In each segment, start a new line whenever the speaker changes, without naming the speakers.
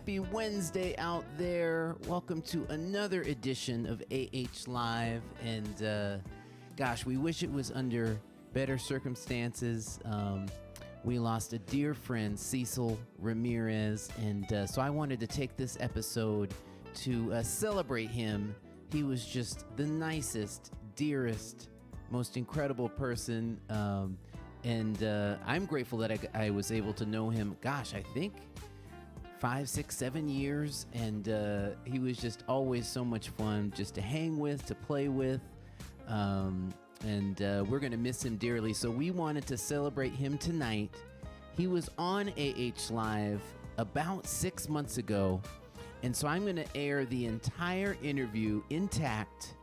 happy Wednesday out there. Welcome to another edition of AH Live. And gosh, we wish it was under better circumstances. We lost a dear friend, Cecil Ramirez. And so I wanted to take this episode to celebrate him. He was just the nicest, dearest, most incredible person. And I'm grateful that I was able to know him, gosh, I think 5, 6, 7 years. And he was just always so much fun just to hang with, to play with. And we're going to miss him dearly. So we wanted to celebrate him tonight. He was on AH Live about 6 months ago. And so I'm going to air the entire interview intact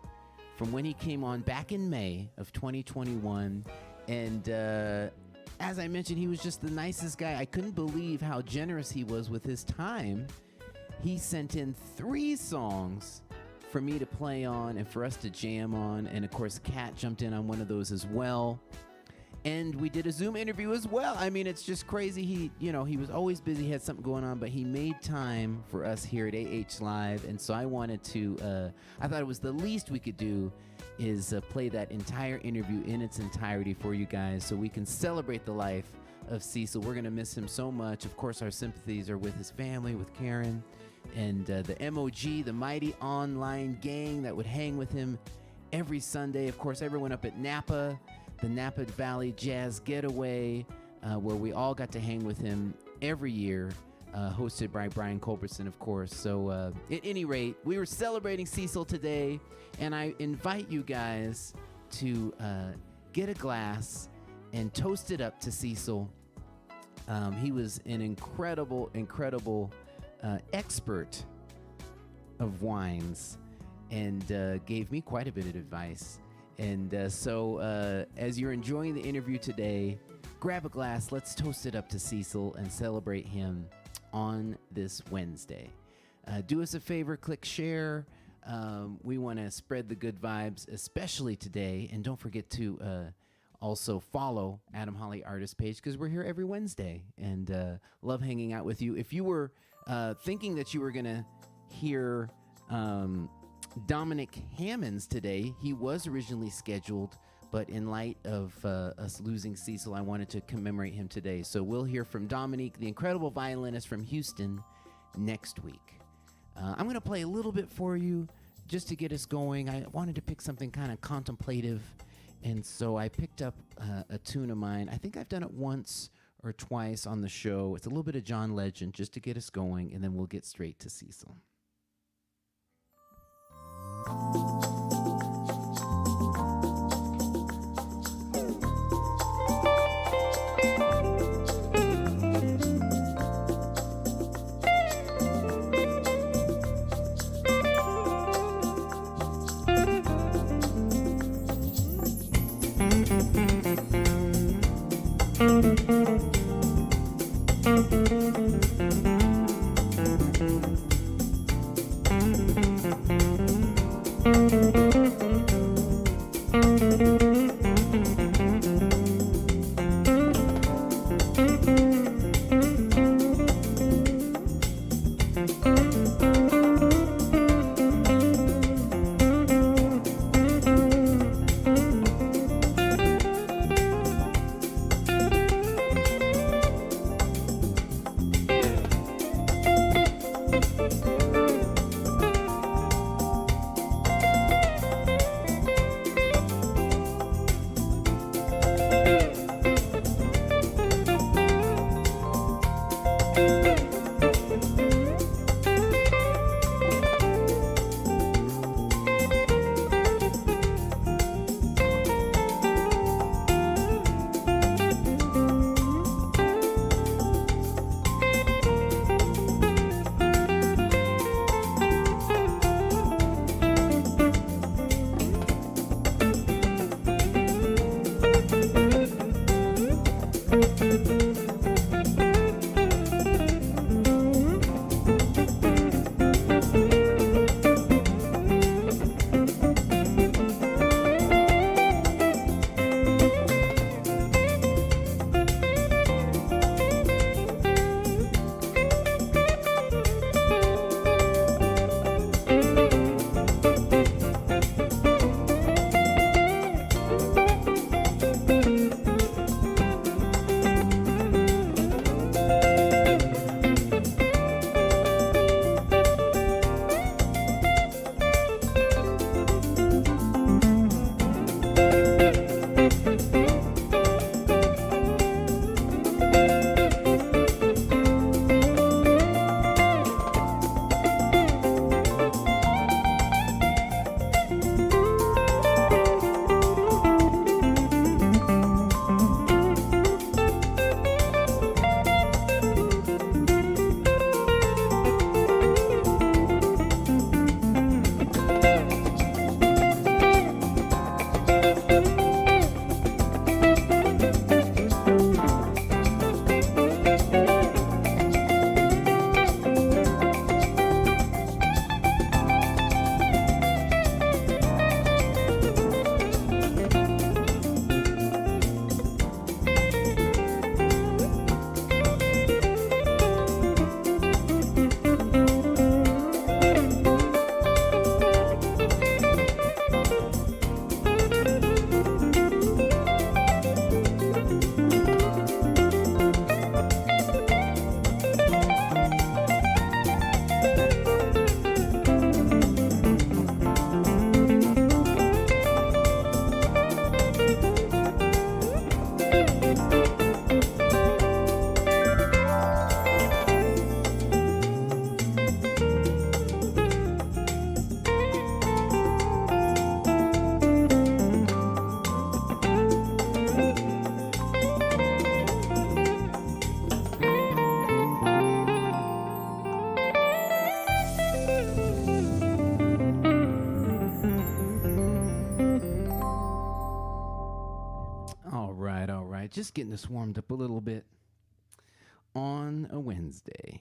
from when he came on back in May of 2021. And as I mentioned, he was just the nicest guy. I couldn't believe how generous he was with his time. He sent in 3 songs for me to play on and for us to jam on. And of course, Kat jumped in on one of those as well. And we did a Zoom interview as well. I mean, it's just crazy. He was always busy, he had something going on, but he made time for us here at AH Live. And so I wanted to, I thought it was the least we could do is play that entire interview in its entirety for you guys so we can celebrate the life of Cecil. We're going to miss him so much. Of course, our sympathies are with his family, with Karen, and the MOG, the mighty online gang that would hang with him every Sunday. Of course, everyone up at Napa, the Napa Valley Jazz Getaway, where we all got to hang with him every year, hosted by Brian Culbertson, of course. So at any rate, we were celebrating Cecil today, and I invite you guys to get a glass and toast it up to Cecil. He was an incredible expert of wines and gave me quite a bit of advice. And so as you're enjoying the interview today, grab a glass, let's toast it up to Cecil and celebrate him on this Wednesday. Do us a favor, click share. We want to spread the good vibes, especially today. And don't forget to also follow Adam Holly Artist page because we're here every Wednesday and love hanging out with you. If you were thinking that you were going to hear Dominic Hammonds today, he was originally scheduled, but in light of us losing Cecil, I wanted to commemorate him today. So we'll hear from Dominique, the incredible violinist from Houston, next week. I'm going to play a little bit for you just to get us going. I wanted to pick something kind of contemplative, and so I picked up a tune of mine. I think I've done it once or twice on the show. It's a little bit of John Legend just to get us going, and then we'll get straight to Cecil. just getting us warmed up a little bit on a Wednesday.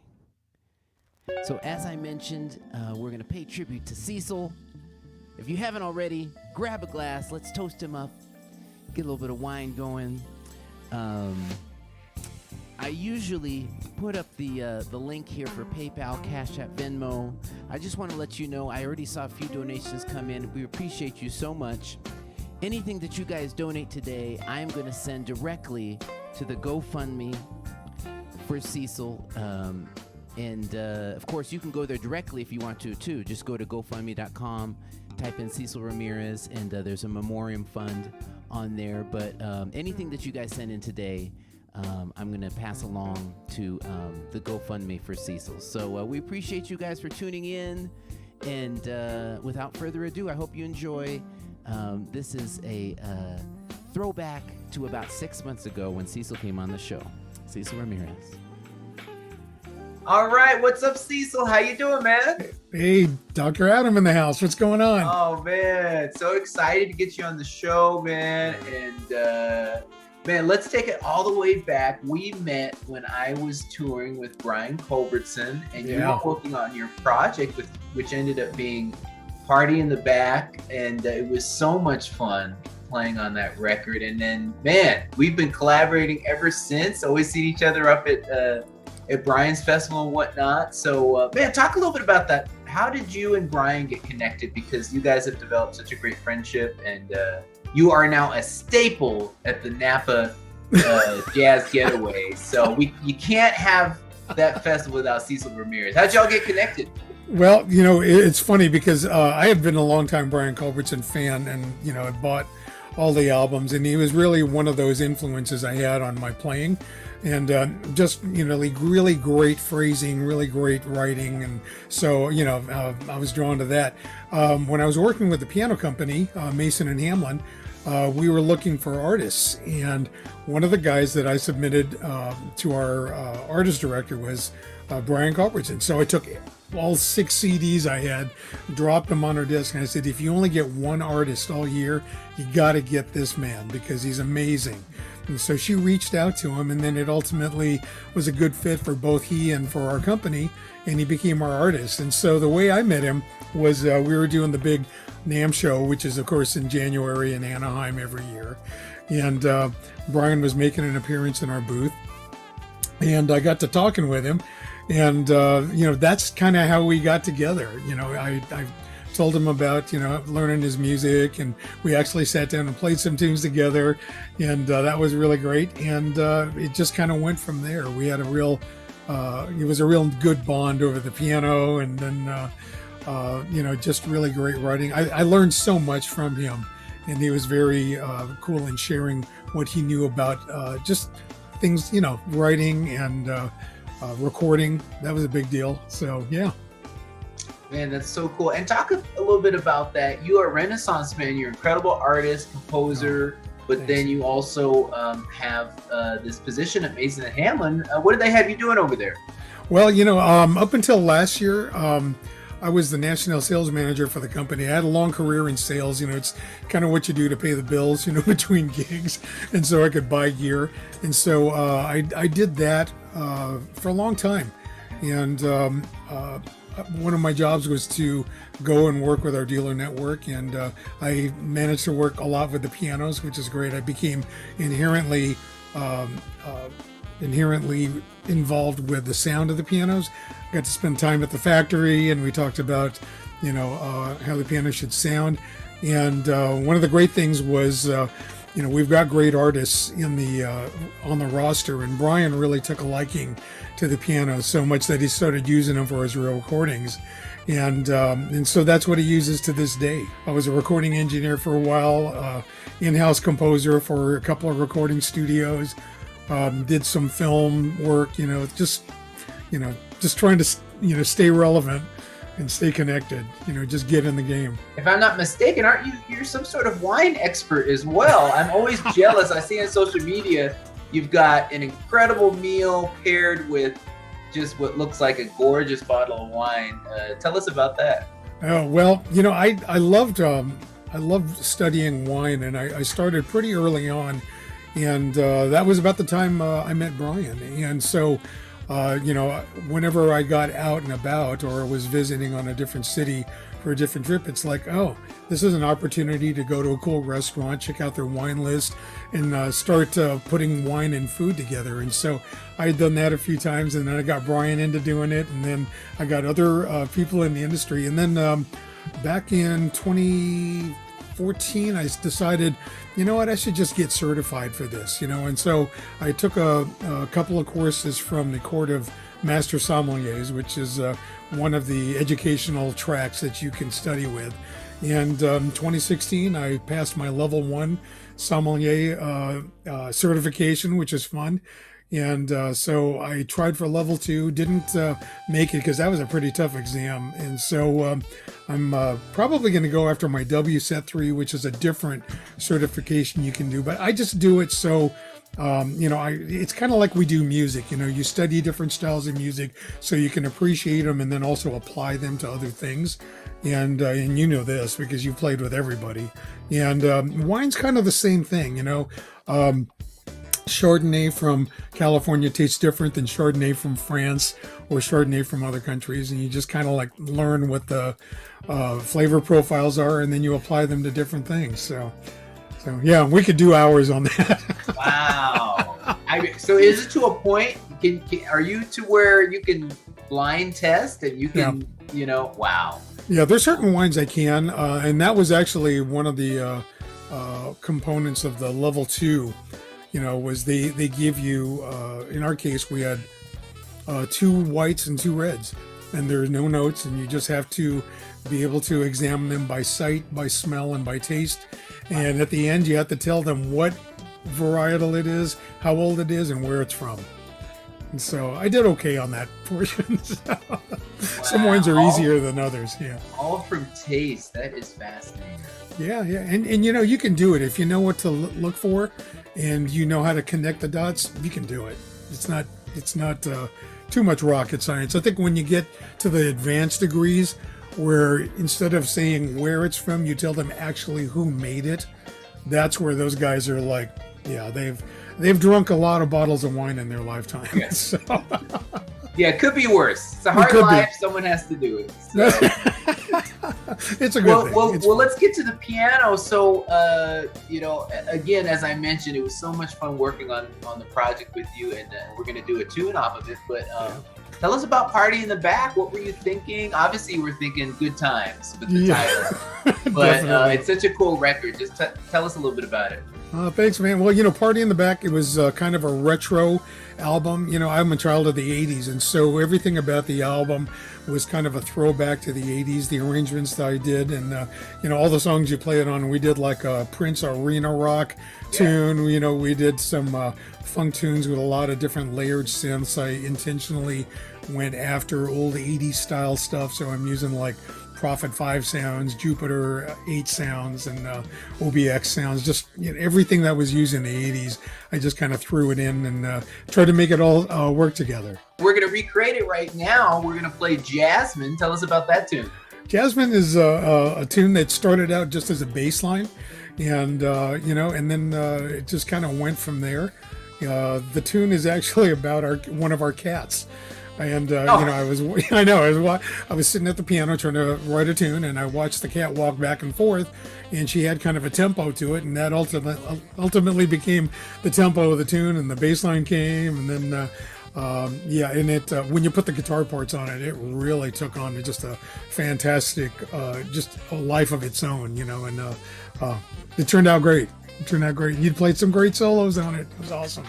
So as I mentioned, we're going to pay tribute to Cecil. If you haven't already, grab a glass. Let's toast him up. Get a little bit of wine going. I usually put up the link here for PayPal, Cash App, Venmo. I just want to let you know I already saw a few donations come in. We appreciate you so much. Anything that you guys donate today, I'm going to send directly to the GoFundMe for Cecil. Of course, you can go there directly if you want to, too. Just go to GoFundMe.com, type in Cecil Ramirez, and there's a memoriam fund on there. But anything that you guys send in today, I'm going to pass along to the GoFundMe for Cecil. So we appreciate you guys for tuning in. And without further ado, I hope you enjoy. This is a throwback to about 6 months ago when Cecil came on the show. Cecil Ramirez.
All right, what's up, Cecil? How you doing, man?
Hey, Dr. Adam in the house. What's going on?
Oh, man. So excited to get you on the show, man. And, man, let's take it all the way back. We met when I was touring with Brian Culbertson, and you were working on your project, which ended up being Party in the Back. And it was so much fun playing on that record. And then, man, we've been collaborating ever since. Always seen each other up at Brian's festival and whatnot. So, man, talk a little bit about that. How did you and Brian get connected? Because you guys have developed such a great friendship, and you are now a staple at the Napa Jazz Getaway. So you can't have that festival without Cecil Ramirez. How'd y'all get connected?
Well, it's funny because I have been a longtime Brian Culbertson fan, and, I bought all the albums, and he was really one of those influences I had on my playing. And just, like really great phrasing, really great writing. And so, I was drawn to that. When I was working with the piano company, Mason and Hamlin, we were looking for artists. And one of the guys that I submitted to our artist director was Brian Culbertson. So I took all 6 CDs I had, dropped them on her desk, and I said, if you only get one artist all year, you got to get this man because he's amazing. And so she reached out to him, and then it ultimately was a good fit for both he and for our company, and he became our artist. And so the way I met him was we were doing the big NAMM show, which is, of course, in January in Anaheim every year. And Brian was making an appearance in our booth, and I got to talking with him. And, that's kind of how we got together. I told him about, learning his music, and we actually sat down and played some tunes together, and that was really great. And it just kind of went from there. We had it was a real good bond over the piano, and then, just really great writing. I learned so much from him, and he was very cool in sharing what he knew about just things, writing and recording. That was a big deal. So, yeah.
Man, that's so cool. And talk a little bit about that. You are a Renaissance man. You're an incredible artist, composer, but then you also have this position at Mason and Hamlin. What did they have you doing over there?
Well, up until last year, I was the national sales manager for the company. I had a long career in sales. It's kind of what you do to pay the bills, between gigs. And so I could buy gear. And so I did that for a long time. And one of my jobs was to go and work with our dealer network, and I managed to work a lot with the pianos, which is great. I became inherently involved with the sound of the pianos. Got to spend time at the factory, and we talked about how the piano should sound. And one of the great things was we've got great artists on the roster, and Brian really took a liking to the piano so much that he started using them for his real recordings. And so that's what he uses to this day. I was a recording engineer for a while, in-house composer for a couple of recording studios, did some film work, just trying to, stay relevant and stay connected, just get in the game.
If I'm not mistaken, you're some sort of wine expert as well. I'm always jealous. I see on social media, you've got an incredible meal paired with just what looks like a gorgeous bottle of wine. Tell us about that.
Oh, well, I loved studying wine, and I started pretty early on And that was about the time I met Brian. And so, whenever I got out and about or was visiting on a different city for a different trip, it's like, oh, this is an opportunity to go to a cool restaurant, check out their wine list, and start putting wine and food together. And so I had done that a few times, and then I got Brian into doing it, and then I got other people in the industry. And then back in 2014, I decided, you know what, I should just get certified for this, and so I took a couple of courses from the Court of Master Sommeliers, which is one of the educational tracks that you can study with. And 2016, I passed my level 1 sommelier certification, which is fun. And so I tried for level 2, didn't make it because that was a pretty tough exam. And so I'm probably going to go after my WSET 3, which is a different certification you can do. But I just do it so, it's kind of like we do music. You study different styles of music so you can appreciate them and then also apply them to other things. And you know this because you've played with everybody. And wine's kind of the same thing, Chardonnay from California tastes different than Chardonnay from France or Chardonnay from other countries, and you just kind of like learn what the flavor profiles are, and then you apply them to different things. So yeah, we could do hours on that.
Wow. So is it to a point? Are you to where you can blind test and you can, wow.
Yeah, there's certain wines I can, and that was actually one of the components of the level 2. Was they give you, in our case, we had 2 whites and 2 reds, and there's no notes, and you just have to be able to examine them by sight, by smell, and by taste. And at the end, you have to tell them what varietal it is, how old it is, and where it's from. And so I did okay on that portion. Wow. Some wines are easier than others. Yeah.
All from taste. That is fascinating.
Yeah. And you can do it if you know what to look for, and you know how to connect the dots. You can do it. It's not too much rocket science. I think when you get to the advanced degrees, where instead of saying where it's from, you tell them actually who made it. That's where those guys are like, yeah, they've drunk a lot of bottles of wine in their lifetime.
Yes.
So.
Yeah, it could be worse. It's a hard life. Someone has to do it. So.
It's a good thing.
Well, let's get to the piano. So, again, as I mentioned, it was so much fun working on the project with you, and we're going to do a tune off of it. But tell us about Party in the Back. What were you thinking? Obviously, you were thinking Good Times with the title. But it's such a cool record. Just tell us a little bit about it.
Thanks, man. Well, Party in the Back, it was kind of a retro album. I'm a child of the 80s, and so everything about the album was kind of a throwback to the 80s, the arrangements that I did, and all the songs you play it on. We did like a Prince arena rock tune. We did some funk tunes with a lot of different layered synths. I intentionally went after old 80s style stuff, so I'm using like Prophet 5 sounds, Jupiter 8 sounds, and OBX sounds, just everything that was used in the 80s. I just kind of threw it in and tried to make it all work together.
We're going to recreate it right now. We're going to play Jasmine. Tell us about that tune.
Jasmine is a tune that started out just as a bass line, and and then it just kind of went from there. The tune is actually about one of our cats. And I was sitting at the piano trying to write a tune, and I watched the cat walk back and forth, and she had kind of a tempo to it, and that ultimately became the tempo of the tune, and the bass line came, and then and it when you put the guitar parts on it, it really took on just a fantastic just a life of its own, and it turned out great. You played some great solos on it. It was awesome.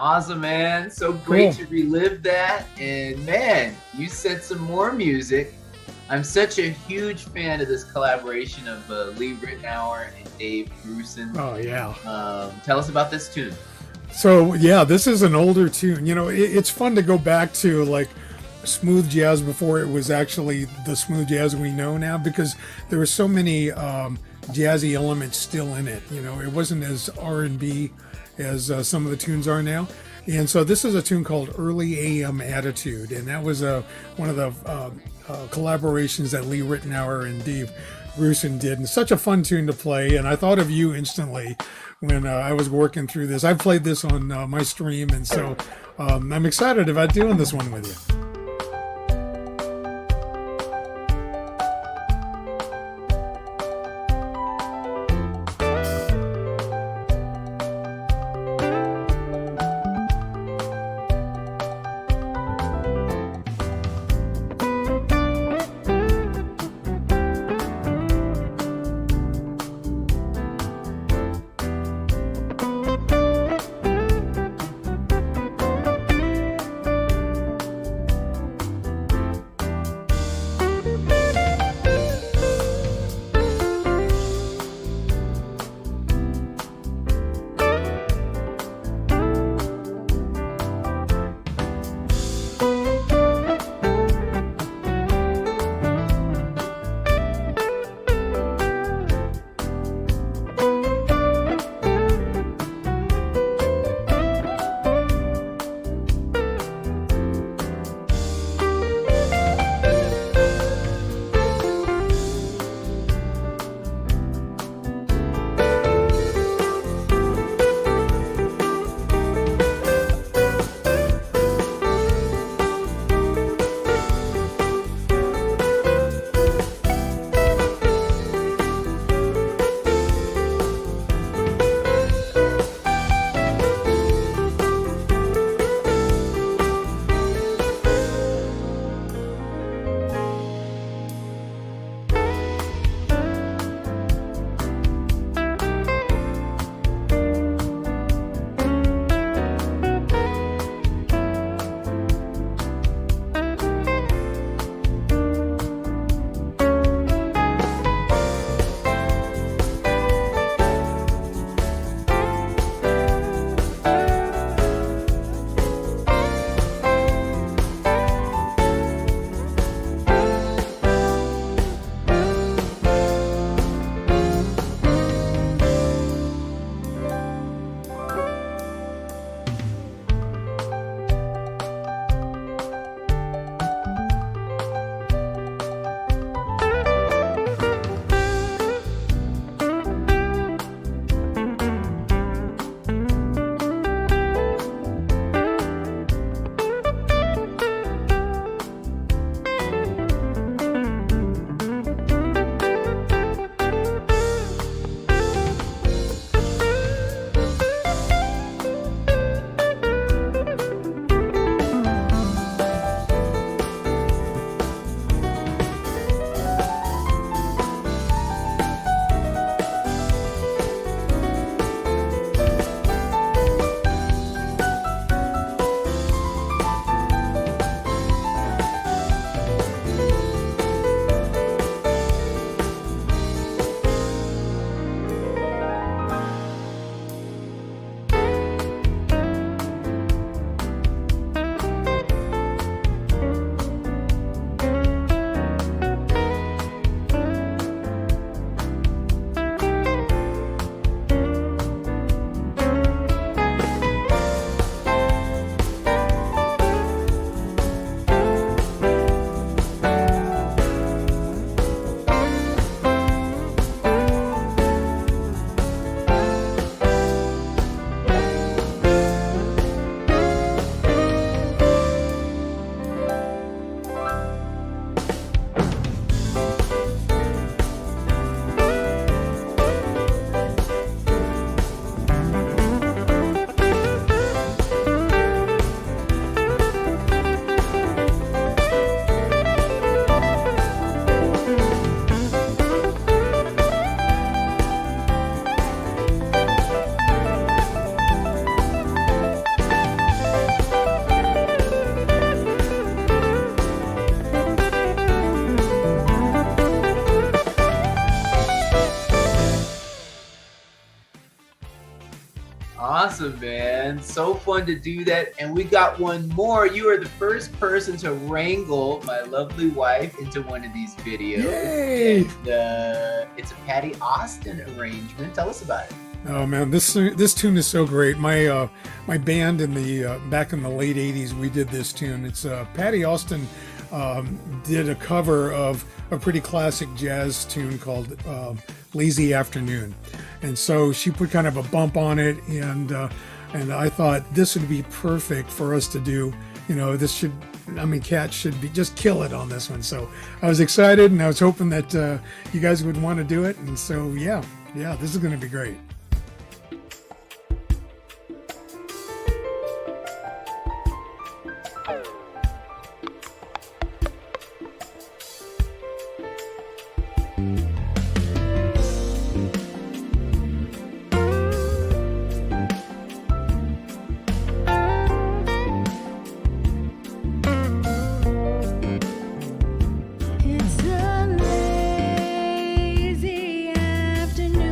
Awesome, man. So great
Cool.
to relive that. And man, you said some more music. I'm such a huge fan of this collaboration of Lee Ritenour and Dave Grusin.
Oh yeah.
Tell us about this tune.
So yeah, this is an older tune. You know, it's fun to go back to like smooth jazz before it was actually the smooth jazz we know now, because there were so many jazzy elements still in it. You know, it wasn't as R&B as some of the tunes are now. And so this is a tune called Early AM Attitude, and that was one of the collaborations that Lee Ritenour and Dave Grusin did, and such a fun tune to play. And I thought of you instantly when I was working through this. I've played this on my stream, and so I'm excited about doing this one with you.
awesome, man. So fun to do that. And we got one more. You are the first person to wrangle my lovely wife into one of these videos.
Yay!
And, it's a Patty Austin arrangement. Tell us about it.
Oh man, this tune is so great. My my band in the back in the late '80s, we did this tune. It's Patty Austin did a cover of a pretty classic jazz tune called "Lazy Afternoon," and so she put kind of a bump on it, and I thought this would be perfect for us to do. You know, this should. I mean, Kat should be just kill it on this one. So I was excited, and I was hoping that you guys would want to do it. And so yeah, this is going to be great.
It's a lazy afternoon.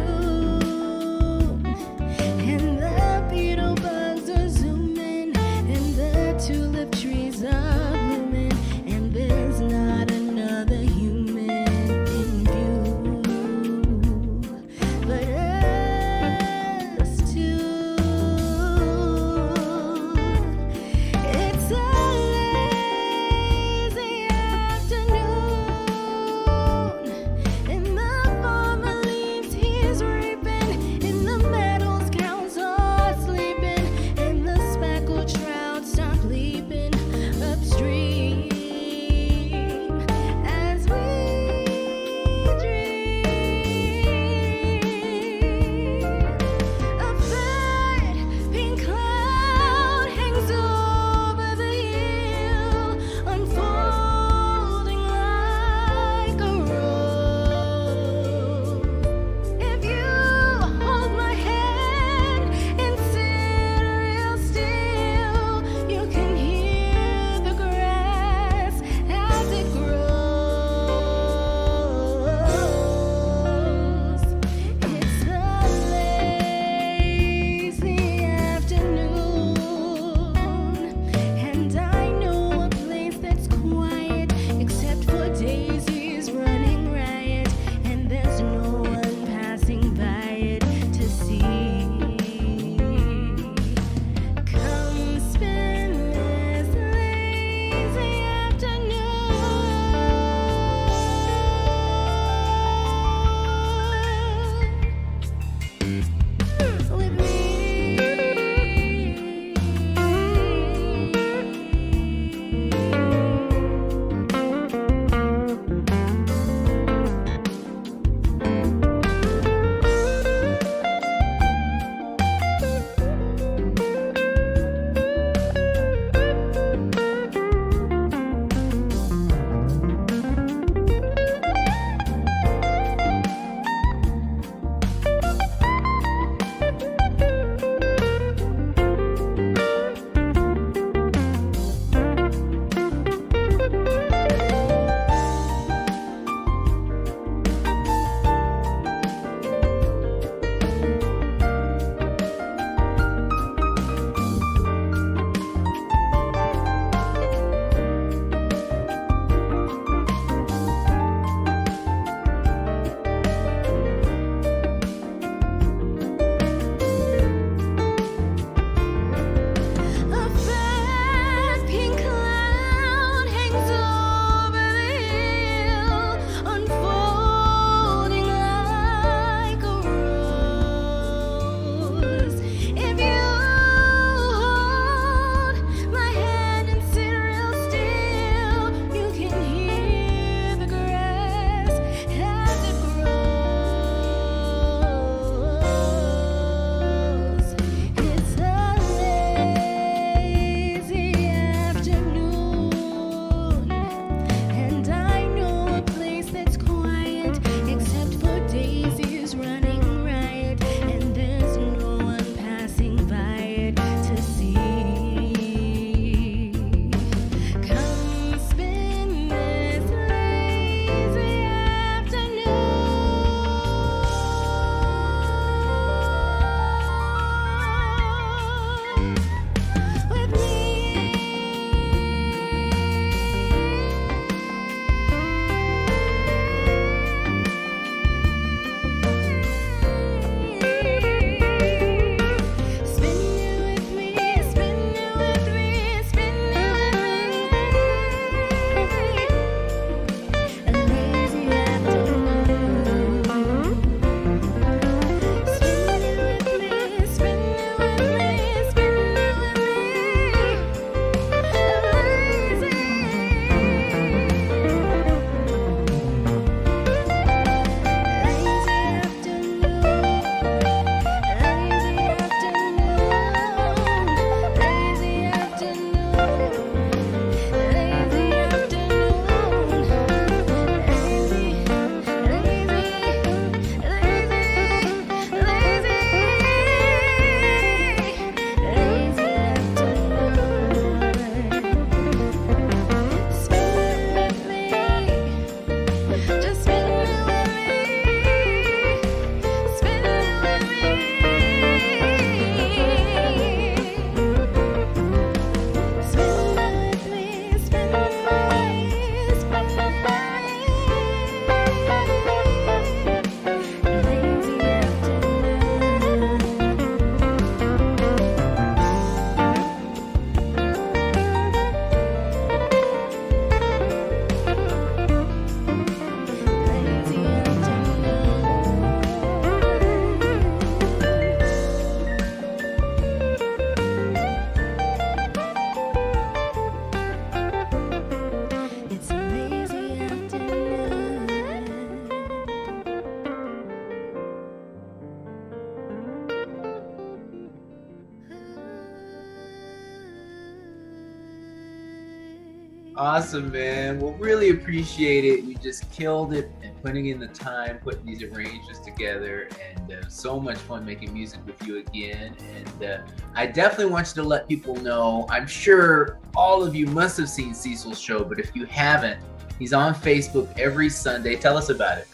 Awesome, man. Well, really appreciate it. You just killed it and putting in the time, putting these arrangements together, and so much fun making music with you again. And I definitely want you to let people know. I'm sure all of you must have seen Cecil's show, but if you haven't, he's on Facebook every Sunday. Tell us about it.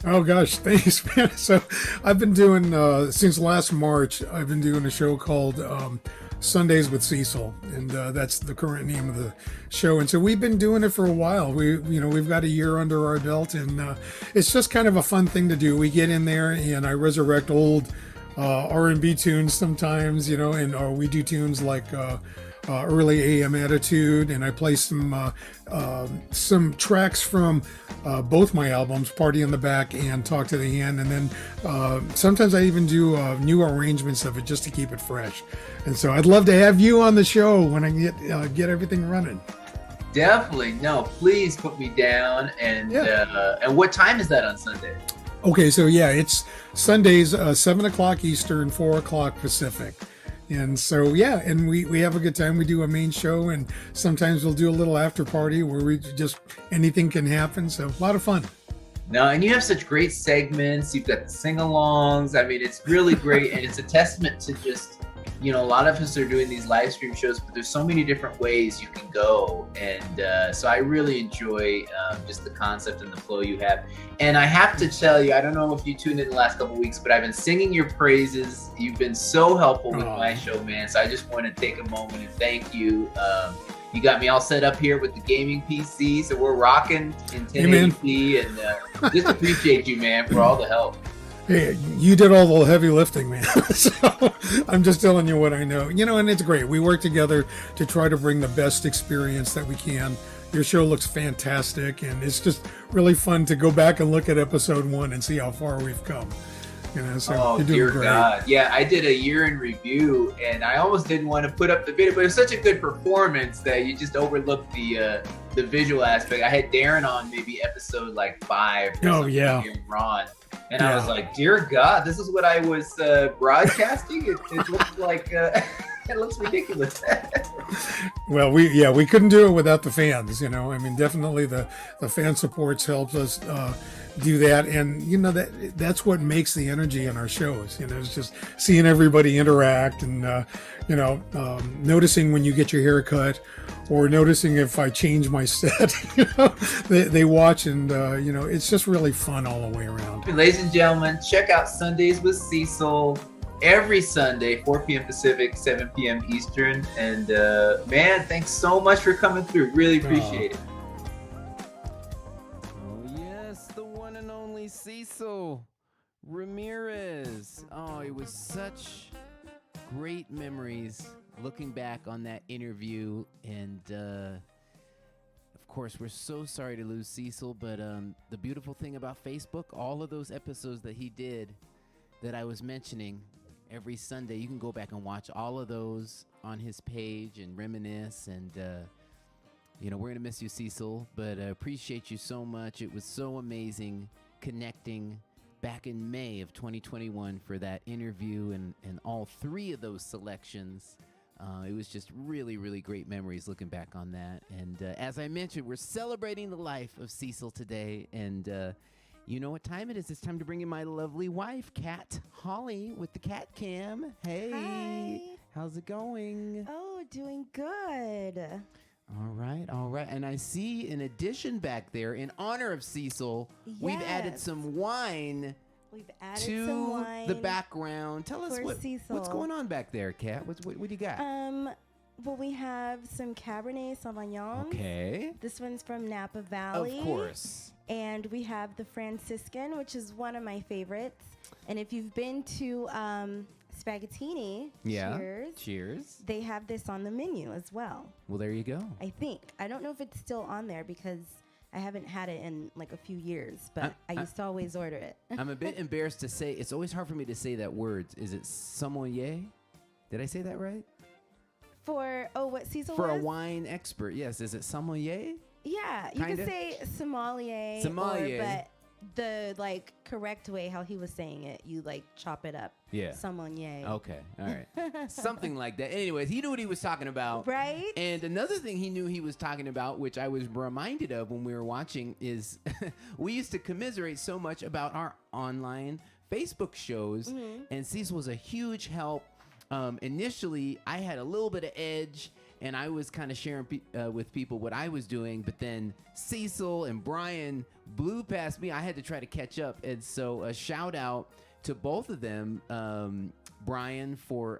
Oh gosh, thanks, man. So I've been doing since last March. I've been doing a show called Sundays with Cecil, and that's the current name of the show. And so we've been doing it for a while. We've got a year under our belt, and it's just kind of a fun thing to do. We get in there, and I resurrect old R&B tunes sometimes, and we do tunes like early AM Attitude, and I play some tracks from both my albums, Party in the Back and Talk to the Hand, and then sometimes I even do new arrangements of it just to keep it fresh. And so I'd love to have you on the show when I get everything running.
Definitely. No, please put me down. And and what time is that on Sunday?
Okay, so yeah, it's Sundays, 7 o'clock Eastern, 4 o'clock Pacific. And so, yeah, and we have a good time. We do a main show, and sometimes we'll do a little after party where we just, anything can happen. So a lot of fun.
No, and you have such great segments. You've got the sing-alongs. I mean, it's really great. And it's a testament to just, a lot of us are doing these live stream shows, but there's so many different ways you can go. And so I really enjoy just the concept and the flow you have. And I have to tell you, I don't know if you tuned in the last couple of weeks, but I've been singing your praises. You've been so helpful with my show, man. So I just want to take a moment and thank you. You got me all set up here with the gaming PC, so we're rocking in 1080p, and just appreciate you, man, for all the help.
Hey, you did all the heavy lifting, man. So I'm just telling you what I know. And it's great. We work together to try to bring the best experience that we can. Your show looks fantastic, and it's just really fun to go back and look at episode 1 and see how far we've come. So
oh,
you're doing
dear
great.
God. Yeah, I did a year in review, and I almost didn't want to put up the video, but it was such a good performance that you just overlooked the visual aspect. I had Darren on maybe episode like 5.
Oh, yeah.
Ron. And I was like, dear God, this is what I was broadcasting? It looks like, it looks ridiculous.
Well, we couldn't do it without the fans, I mean, definitely the fan supports helps us do that. And, that's what makes the energy in our shows. It's just seeing everybody interact and, noticing when you get your hair cut or noticing if I change my set, they watch and, it's just really fun all the way around.
Ladies and gentlemen, check out Sundays with Cecil every Sunday, 4 p.m. Pacific, 7 p.m. Eastern. And man, thanks so much for coming through. Really appreciate it.
Oh, yes, the one and only Cecil Ramirez. Oh, it was such great memories looking back on that interview. And of course, we're so sorry to lose Cecil, but the beautiful thing about Facebook, all of those episodes that he did that I was mentioning every Sunday, you can go back and watch all of those on his page and reminisce. And we're gonna miss you, Cecil, but appreciate you so much. It was so amazing connecting back in May of 2021 for that interview and all 3 of those selections. It was just really, really great memories looking back on that. And as I mentioned, we're celebrating the life of Cecil today. And you know what time it is? It's time to bring in my lovely wife, Kat Holly, with the Cat Cam. Hey.
Hi.
How's it going?
Oh, doing good.
All right. And I see an addition back there in honor of Cecil. We've added
Yes.
some wine
We've added
to
some wine
the background. Tell us
for
what's
Cecil.
going on back there, Kat. What do you got?
Well, we have some Cabernet Sauvignon.
Okay.
This one's from Napa Valley.
Of course.
And we have the Franciscan, which is one of my favorites. And if you've been to Spaghettini, cheers, they have this on the menu as well.
Well, there you go.
I think. I don't know if it's still on there because I haven't had it in like a few years, but I used to always order it.
I'm a bit embarrassed to say. It's always hard for me to say that word. Is it sommelier? Did I say that right?
For, what Cecil
For
was?
a wine expert, yes. Is it sommelier?
Yeah, you
Kinda?
could say sommelier.
Sommelier.
But the like correct way how he was saying it. You like chop it up.
Yeah.
Sommelier.
Okay. All right. Something like that. Anyways, he knew what he was talking about.
Right.
And another thing he knew he was talking about, which I was reminded of when we were watching, is we used to commiserate so much about our online Facebook shows, and Cecil was a huge help. Initially, I had a little bit of edge, and I was kind of sharing with people what I was doing, but then Cecil and Brian blew past me. I had to try to catch up, and so a shout out to both of them, Brian for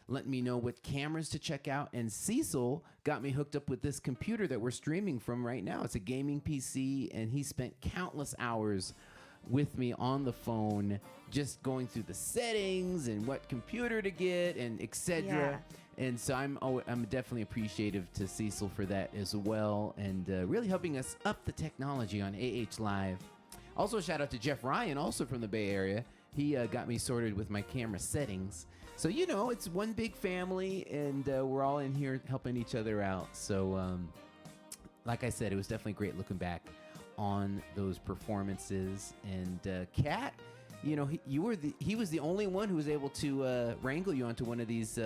letting me know what cameras to check out, and Cecil got me hooked up with this computer that we're streaming from right now. It's a gaming PC, and he spent countless hours with me on the phone just going through the settings and what computer to get and etc. And so I'm definitely appreciative to Cecil for that as well, and really helping us up the technology on AH Live. Also, shout out to Jeff Ryan, also from the Bay Area. He got me sorted with my camera settings. So, you know, it's one big family, and we're all in here helping each other out. So, like I said, it was definitely great looking back on those performances. And Kat, you know, he was the only one who was able to wrangle you onto one of these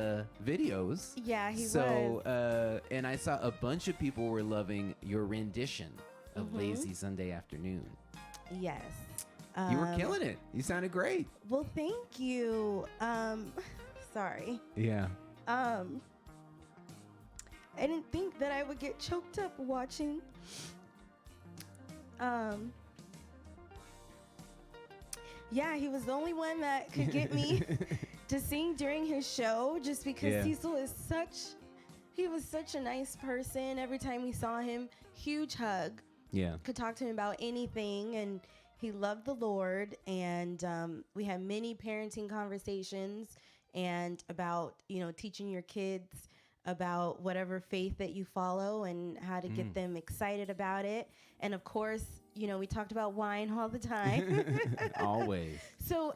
videos.
Yeah, he was.
So, and I saw a bunch of people were loving your rendition of Lazy Sunday Afternoon.
Yes.
You were killing it. You sounded great.
Well, thank you. Sorry.
Yeah.
I didn't think that I would get choked up watching. Yeah, he was the only one that could get me to sing during his show, just because Cecil is he was such a nice person. Every time we saw him, huge hug.
Yeah.
Could talk to him about anything, and he loved the Lord, and we had many parenting conversations and about, you know, teaching your kids about whatever faith that you follow and how to get them excited about it. And of course, you know, we talked about wine all the time.
Always. So,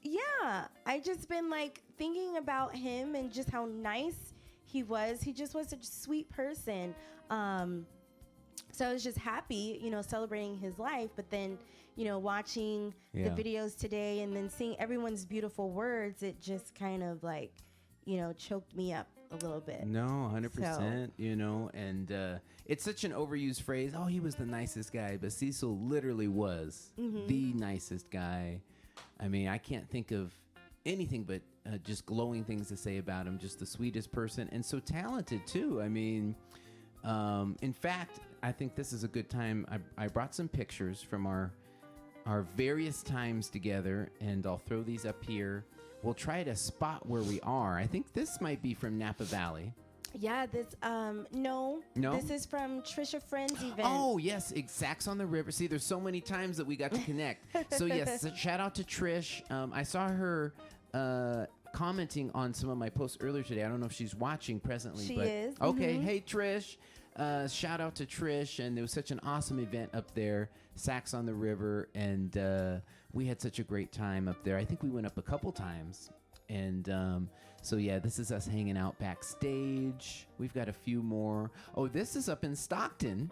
yeah, I just been like thinking about him and just how nice he was. He just was such a sweet person. So I was just happy, you know, celebrating his life, but then, you know, watching the videos today and then seeing everyone's beautiful words, it just kind of like, you know, choked me up a little bit.
No, 100%, you know, and it's such an overused phrase. Oh, he was the nicest guy, but Cecil literally was the nicest guy. I mean, I can't think of anything but just glowing things to say about him. Just the sweetest person, and so talented too. I mean, in fact, I think this is a good time. I brought some pictures from our various times together, and I'll throw these up here. We'll try to spot where we are. I think this might be from Napa Valley.
Yeah, this no. This is from Trisha Friend's event.
Oh yes, Sax on the River. See, there's so many times that we got to connect. So yes, shout out to Trish. I saw her commenting on some of my posts earlier today. I don't know if she's watching presently.
She
but
is.
Okay, hey Trish. Shout out to Trish, and it was such an awesome event up there, Sax on the River, and we had such a great time up there. I think we went up a couple times, and so yeah, this is us hanging out backstage. We've got a few more. Oh, this is up in Stockton.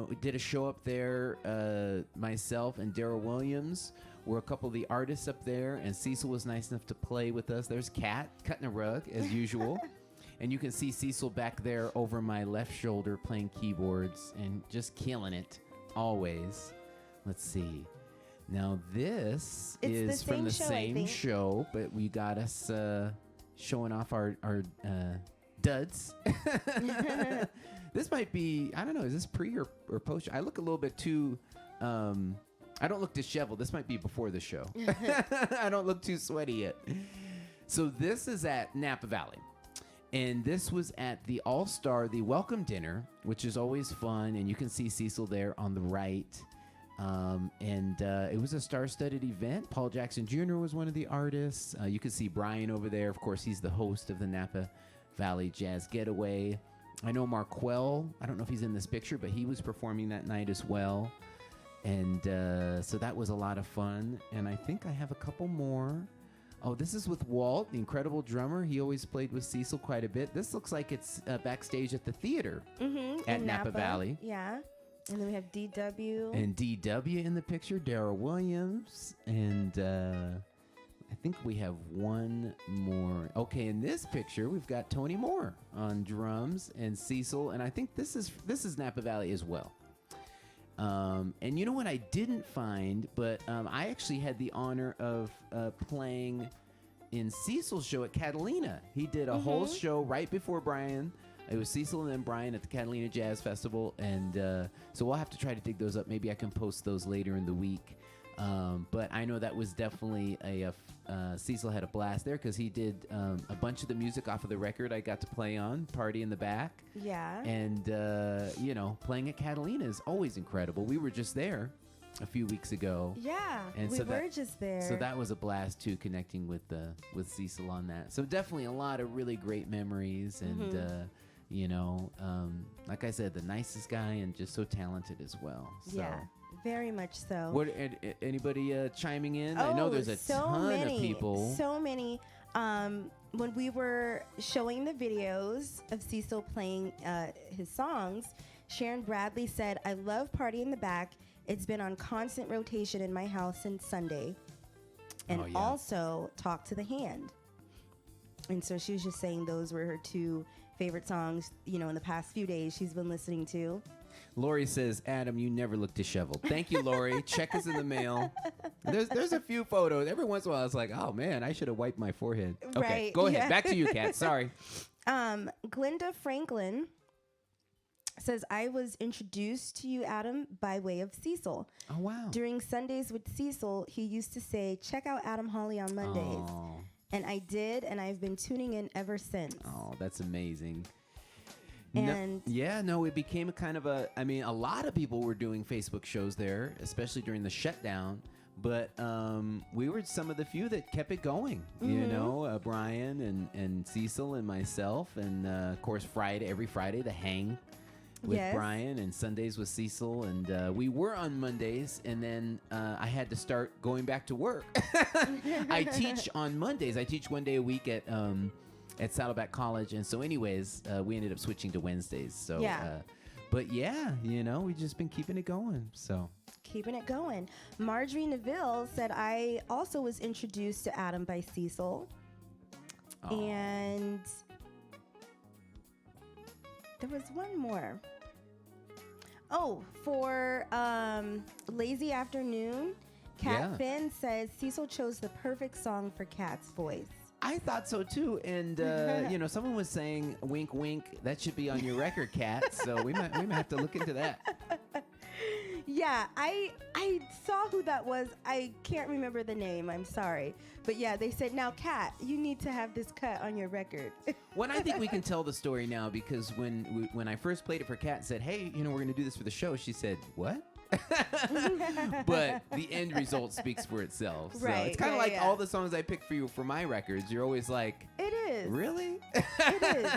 We did a show up there. Myself and Daryl Williams were a couple of the artists up there, and Cecil was nice enough to play with us. There's Kat cutting a rug as usual. And you can see Cecil back there over my left shoulder playing keyboards and just killing it, always. Let's see. Now, this is from the same show, but we got us showing off our duds. This might be, I don't know, is this pre or post? I look a little bit too, I don't look disheveled. This might be before the show. I don't look too sweaty yet. So this is at Napa Valley. And this was at the All-Star, the welcome dinner, which is always fun. And you can see Cecil there on the right. And it was a star-studded event. Paul Jackson Jr. was one of the artists. You can see Brian over there. Of course, he's the host of the Napa Valley Jazz Getaway. I know Marquell. I don't know if he's in this picture, but he was performing that night as well. And so that was a lot of fun. And I think I have a couple more. Oh, this is with Walt, the incredible drummer. He always played with Cecil quite a bit. This looks like it's backstage at the theater at Napa Valley.
Yeah. And then we have DW.
And DW in the picture, Darrell Williams. And I think we have one more. Okay, in this picture, we've got Tony Moore on drums and Cecil. And I think this is Napa Valley as well. And you know what I didn't find, but I actually had the honor of playing in Cecil's show at Catalina. He did a whole show right before Brian. It was Cecil and then Brian at the Catalina Jazz Festival. And so we'll have to try to dig those up. Maybe I can post those later in the week. But I know that was definitely Cecil had a blast there because he did a bunch of the music off of the record I got to play on, Party in the Back.
Yeah.
And, playing at Catalina is always incredible. We were just there a few weeks ago.
Yeah,
and
we were just there.
So that was a blast, too, connecting with Cecil on that. So definitely a lot of really great memories and, like I said, the nicest guy and just so talented as well. So.
Yeah. Very much so.
What? Anybody chiming in? I know there's a ton of people.
So many. When we were showing the videos of Cecil playing his songs, Sharon Bradley said, "I love Party in the Back. It's been on constant rotation in my house since Sunday." And also Talk to the Hand. And so she was just saying those were her two favorite songs, in the past few days she's been listening to.
Lori says, "Adam, you never look disheveled." Thank you, Lori. Check is in the mail. There's a few photos. Every once in a while, I was like, "Oh man, I should have wiped my forehead." Okay,
right,
go ahead. Back to you, Kat. Sorry.
Glinda Franklin says, "I was introduced to you, Adam, by way of Cecil.
Oh wow.
During Sundays with Cecil, he used to say, 'Check out Adam Hawley on Mondays.'
Oh.
And I did, and I've been tuning in ever since."
Oh, that's amazing.
And
it became a lot of people were doing Facebook shows there, especially during the shutdown. But we were some of the few that kept it going, Brian and Cecil and myself. And, of course, every Friday, the Hang with Brian and Sundays with Cecil. And we were on Mondays. And then I had to start going back to work. I teach on Mondays. I teach one day a week at Saddleback College. And so anyways, we ended up switching to Wednesdays. So, we've just been keeping it going. So
keeping it going. Marjorie Neville said, "I also was introduced to Adam by Cecil." Oh. And there was one more. Oh, for Lazy Afternoon, Kat Finn says, "Cecil chose the perfect song for Kat's voice."
I thought so too, and someone was saying, "Wink, wink, that should be on your record, Kat." So we might have to look into that.
Yeah, I saw who that was. I can't remember the name. I'm sorry, but yeah, they said, "Now, Kat, you need to have this cut on your record."
Well, I think we can tell the story now because when I first played it for Kat and said, "Hey, we're going to do this for the show," she said, "What?" But the end result speaks for itself. So
right,
it's kind of like all the songs I pick for you for my records. You're always like,
"It is."
Really?
It is.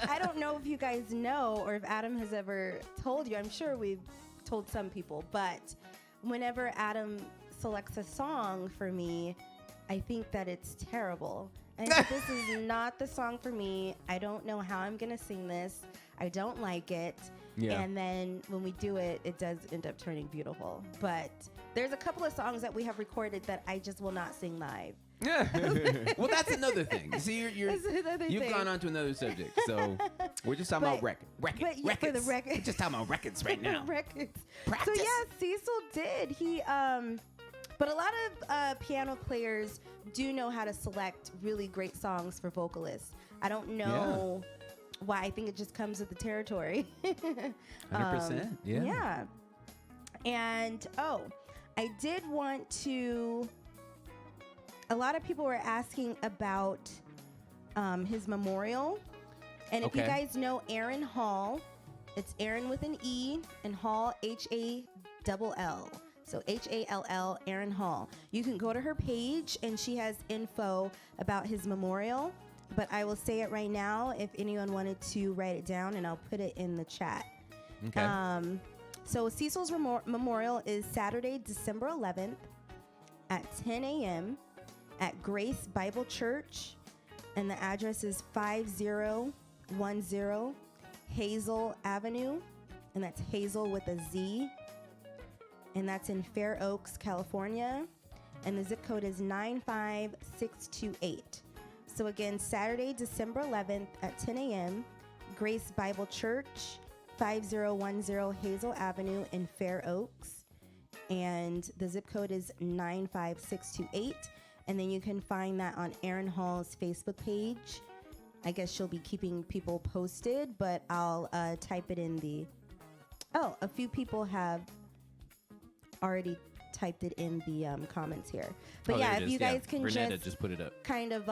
I don't know if you guys know or if Adam has ever told you. I'm sure we've told some people, but whenever Adam selects a song for me, I think that it's terrible. And this is not the song for me. I don't know how I'm going to sing this. I don't like it. Yeah. And then when we do it, it does end up turning beautiful. But there's a couple of songs that we have recorded that I just will not sing live.
Well, that's another thing. See, you've gone on to another subject. So we're just talking about records.
For the record.
We're just talking about records right now.
Records.
Practice.
So yeah, Cecil did. He but a lot of piano players do know how to select really great songs for vocalists. I don't know why. I think it just comes with the territory.
100%.
Yeah. And I did want to. A lot of people were asking about his memorial. And if you guys know Aaron Hall, it's Aaron with an E and Hall, H-A-L-L. So H-A-L-L, Aaron Hall. You can go to her page and she has info about his memorial. But I will say it right now if anyone wanted to write it down, and I'll put it in the chat.
Okay.
So Cecil's memorial is Saturday, December 11th at 10 a.m. at Grace Bible Church, and the address is 5010 Hazel Avenue and that's Hazel with a Z, and that's in Fair Oaks, California, and the zip code is 95628. So again, Saturday, December 11th at 10 a.m., Grace Bible Church, 5010 Hazel Avenue in Fair Oaks, and the zip code is 95628. And then you can find that on Erin Hall's Facebook page. I guess she'll be keeping people posted, but I'll type it in the... Oh, a few people have already typed it in the comments here. But yeah, if you guys can
just put it up.
Kind of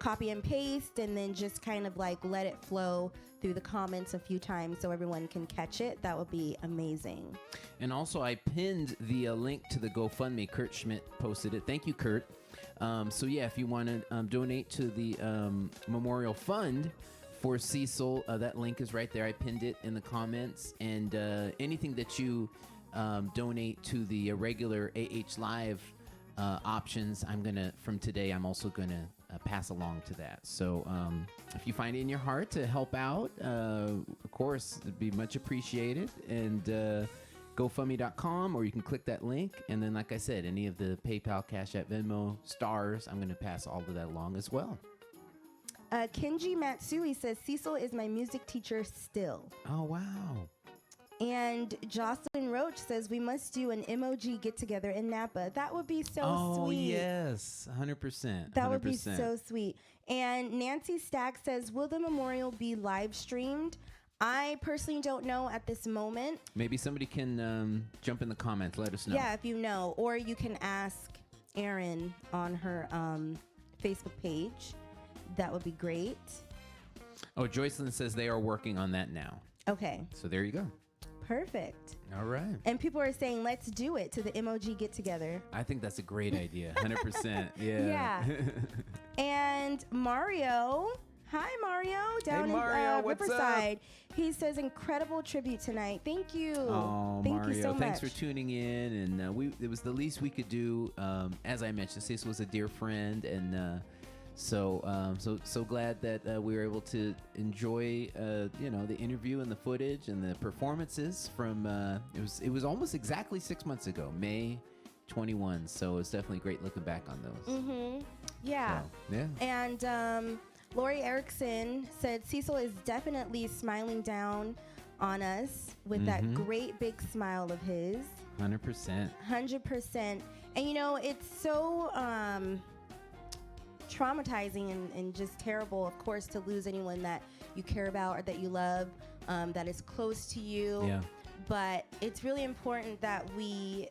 copy and paste, and then just kind of like let it flow through the comments a few times so everyone can catch it, that would be amazing.
And also, I pinned the link to the GoFundMe. Kurt Schmidt posted it. Thank you, Kurt. So yeah, if you want to donate to the Memorial Fund for Cecil, that link is right there. I pinned it in the comments. And anything that you donate to the regular AH Live options, from today, I'm also gonna pass along to that. So if you find it in your heart to help out, of course, it'd be much appreciated. And GoFundMe.com, or you can click that link. And then, like I said, any of the PayPal, Cash App, Venmo, stars, I'm going to pass all of that along as well.
Kenji Matsui says, Cecil is my music teacher still.
Oh, wow.
And Jocelyn Roach says, we must do an emoji get-together in Napa. That would be so
sweet. Oh,
yes.
100%.
That would be so sweet. And Nancy Stack says, will the memorial be live streamed? I personally don't know at this moment.
Maybe somebody can jump in the comments. Let us know.
Yeah, if you know. Or you can ask Erin on her Facebook page. That would be great.
Oh, Joycelyn says they are working on that now.
Okay.
So there you go.
Perfect.
All right.
And people are saying, let's do it to the emoji get together.
I think that's a great idea. 100%. Yeah.
Yeah. And Mario... Hi, Mario, down in Riverside. He says, incredible tribute tonight. Thank you.
Oh,
Thank
Mario,
you so much.
thanks for tuning in. And it was the least we could do. As I mentioned, Cecil was a dear friend. And so glad that we were able to enjoy, the interview and the footage and the performances from, it was almost exactly 6 months ago, May 21. So it's definitely great looking back on those.
Mm-hmm. Yeah.
So, yeah.
And, Lori Erickson said Cecil is definitely smiling down on us with that great big smile of his.
100%.
100%. And it's so traumatizing and just terrible, of course, to lose anyone that you care about or that you love, that is close to you.
Yeah.
But it's really important that we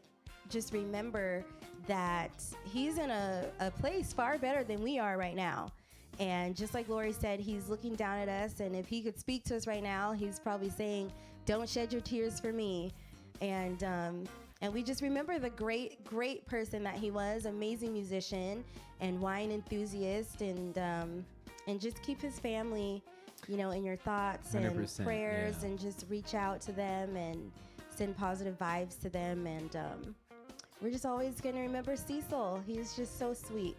just remember that he's in a place far better than we are right now. And just like Lori said, he's looking down at us. And if he could speak to us right now, he's probably saying, don't shed your tears for me. And we just remember the great, great person that he was, amazing musician and wine enthusiast. And just keep his family, in your thoughts and prayers, and just reach out to them and send positive vibes to them. And we're just always going to remember Cecil. He's just so sweet.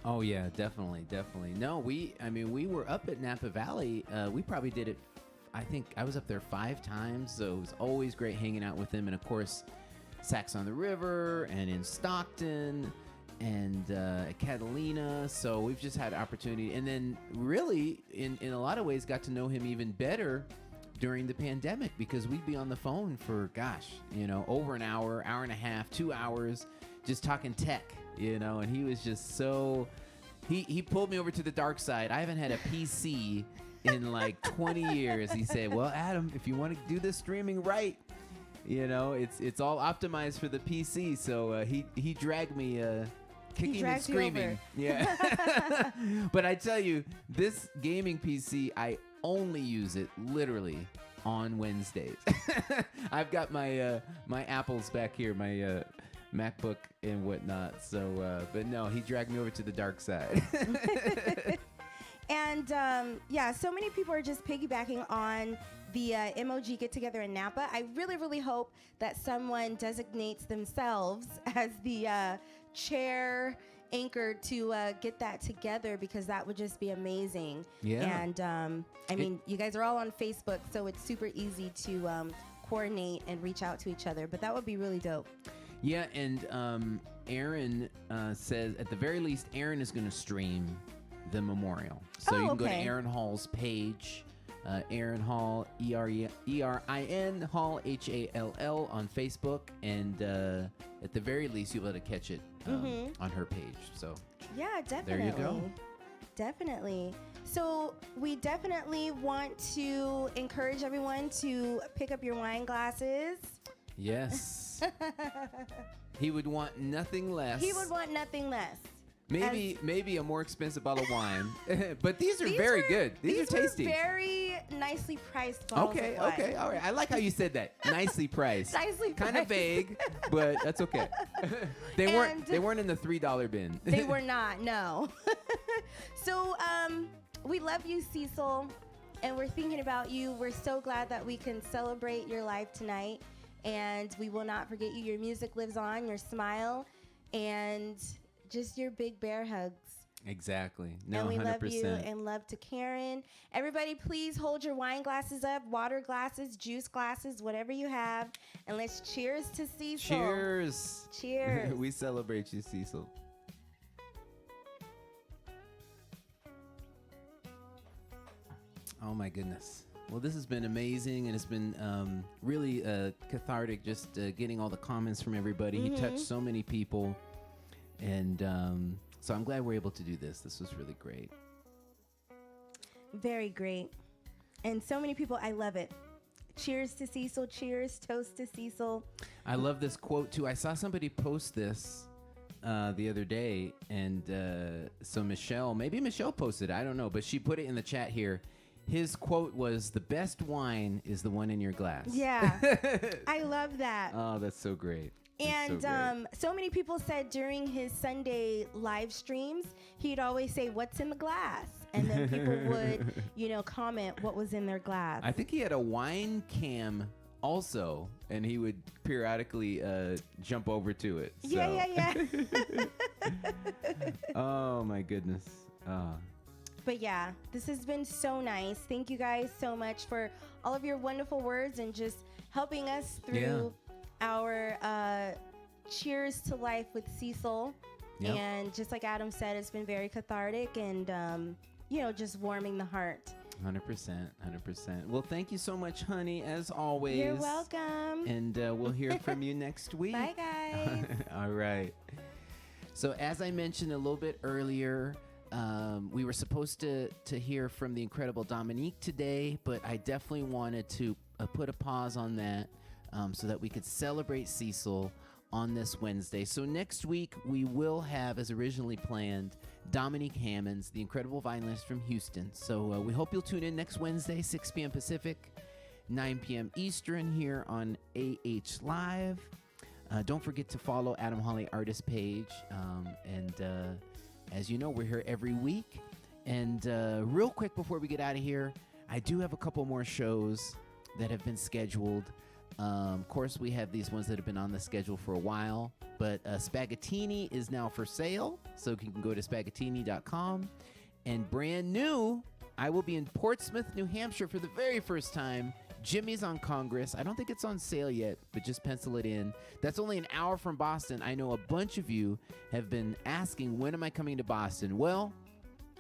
Oh yeah, definitely. No, we were up at Napa Valley. We probably did it. I think I was up there 5 times, so it was always great hanging out with him. And of course, Sax on the River, and in Stockton, and at Catalina. So we've just had opportunity, and then really, in a lot of ways, got to know him even better during the pandemic, because we'd be on the phone for over an hour, hour and a half, 2 hours, just talking tech. And he was just so, he pulled me over to the dark side. I haven't had a PC in like 20 years. He said, well, Adam, if you want to do this streaming right, it's all optimized for the PC. So he dragged me kicking and screaming. Yeah. But I tell you, this gaming PC, I only use it literally on Wednesdays. I've got my Apples back here, my MacBook and whatnot. So, but no, he dragged me over to the dark side.
And so many people are just piggybacking on the emoji get together in Napa. I really, really hope that someone designates themselves as the chair anchor to get that together, because that would just be amazing.
Yeah.
And you guys are all on Facebook, so it's super easy to coordinate and reach out to each other. But that would be really dope.
Yeah, and Aaron says, at the very least, Aaron is going to stream the memorial. So you can go to Aaron Hall's page, Aaron Hall, ERIN Hall, HALL on Facebook, and at the very least, you'll be able to catch it on her page. So
yeah, definitely.
There you go.
Definitely. So we definitely want to encourage everyone to pick up your wine glasses.
Yes. He would want nothing less.
He would want nothing less.
Maybe a more expensive bottle of wine, but these are very good. These are tasty.
Very nicely priced bottles of wine.
Okay, all right. I like how you said that. Nicely priced.
Nicely
kind of
priced.
vague, but that's okay. They weren't in the $3 bin.
They were not. No. So we love you, Cecil, and we're thinking about you. We're so glad that we can celebrate your life tonight, and we will not forget you. Your music lives on. Your smile, and just your big bear hugs.
Exactly. No,
and we
100%.
love you, and love to Karen. Everybody, please hold your wine glasses up, water glasses, juice glasses, whatever you have, and let's cheers to Cecil.
Cheers.
Cheers.
We celebrate you, Cecil. Oh my goodness. Well, this has been amazing, and it's been really cathartic just getting all the comments from everybody. He touched so many people, and so I'm glad we're able to do this. This was really great.
Very great. And so many people, I love it. Cheers to Cecil. Cheers. Toast to Cecil.
I love this quote, too. I saw somebody post this the other day, and so maybe Michelle posted it, I don't know, but she put it in the chat here. His quote was, "The best wine is the one in your glass."
Yeah. I love that.
Oh, that's so great.
And
so great.
so many people said during his Sunday live streams, he'd always say, "What's in the glass?" And then people would, comment what was in their glass.
I think he had a wine cam also, and he would periodically jump over to it. So.
Yeah.
Oh, my goodness.
But yeah, this has been so nice. Thank you guys so much for all of your wonderful words and just helping us through our cheers to life with Cecil. Yep. And just like Adam said, it's been very cathartic and, just warming the heart.
100%. Well, thank you so much, honey, as always.
You're welcome.
And we'll hear from you next week.
Bye, guys.
All right. So as I mentioned a little bit earlier, we were supposed to hear from the incredible Dominique today, but I definitely wanted to put a pause on that so that we could celebrate Cecil on this Wednesday. So next week, we will have, as originally planned, Dominique Hammonds, the incredible violinist from Houston. So we hope you'll tune in next Wednesday, 6 p.m. Pacific, 9 p.m. Eastern here on AH Live. Don't forget to follow Adam Holly Artist page. And as you know, we're here every week. And real quick before we get out of here, I do have a couple more shows that have been scheduled. Of course, we have these ones that have been on the schedule for a while, but Spaghettini is now for sale, so you can go to spaghettini.com. And brand new, I will be in Portsmouth, New Hampshire for the very first time. Jimmy's on Congress. I don't think it's on sale yet, but just pencil it in. That's only an hour from Boston. I know a bunch of you have been asking, when am I coming to Boston? Well,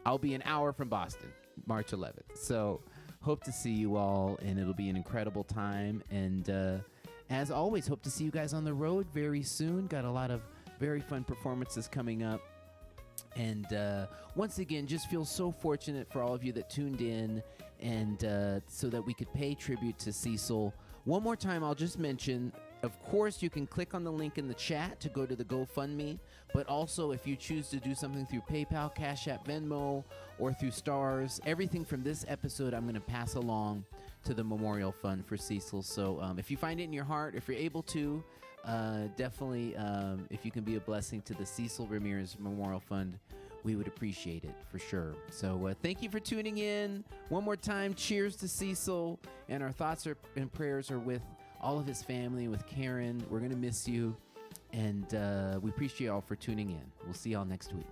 I'll be an hour from Boston, March 11th. So hope to see you all, and it'll be an incredible time. And as always, hope to see you guys on the road very soon. Got a lot of very fun performances coming up. And once again, just feel so fortunate for all of you that tuned in, and so that we could pay tribute to Cecil. One more time, I'll just mention, of course, you can click on the link in the chat to go to the GoFundMe, but also if you choose to do something through PayPal, Cash App, Venmo, or through Stars, everything from this episode I'm going to pass along to the Memorial Fund for Cecil. So if you find it in your heart, if you're able to, definitely, if you can be a blessing to the Cecil Ramirez Memorial Fund, we would appreciate it for sure. So thank you for tuning in. One more time, cheers to Cecil. And our thoughts and prayers are with all of his family, with Karen. We're going to miss you. And we appreciate you all for tuning in. We'll see y'all next week.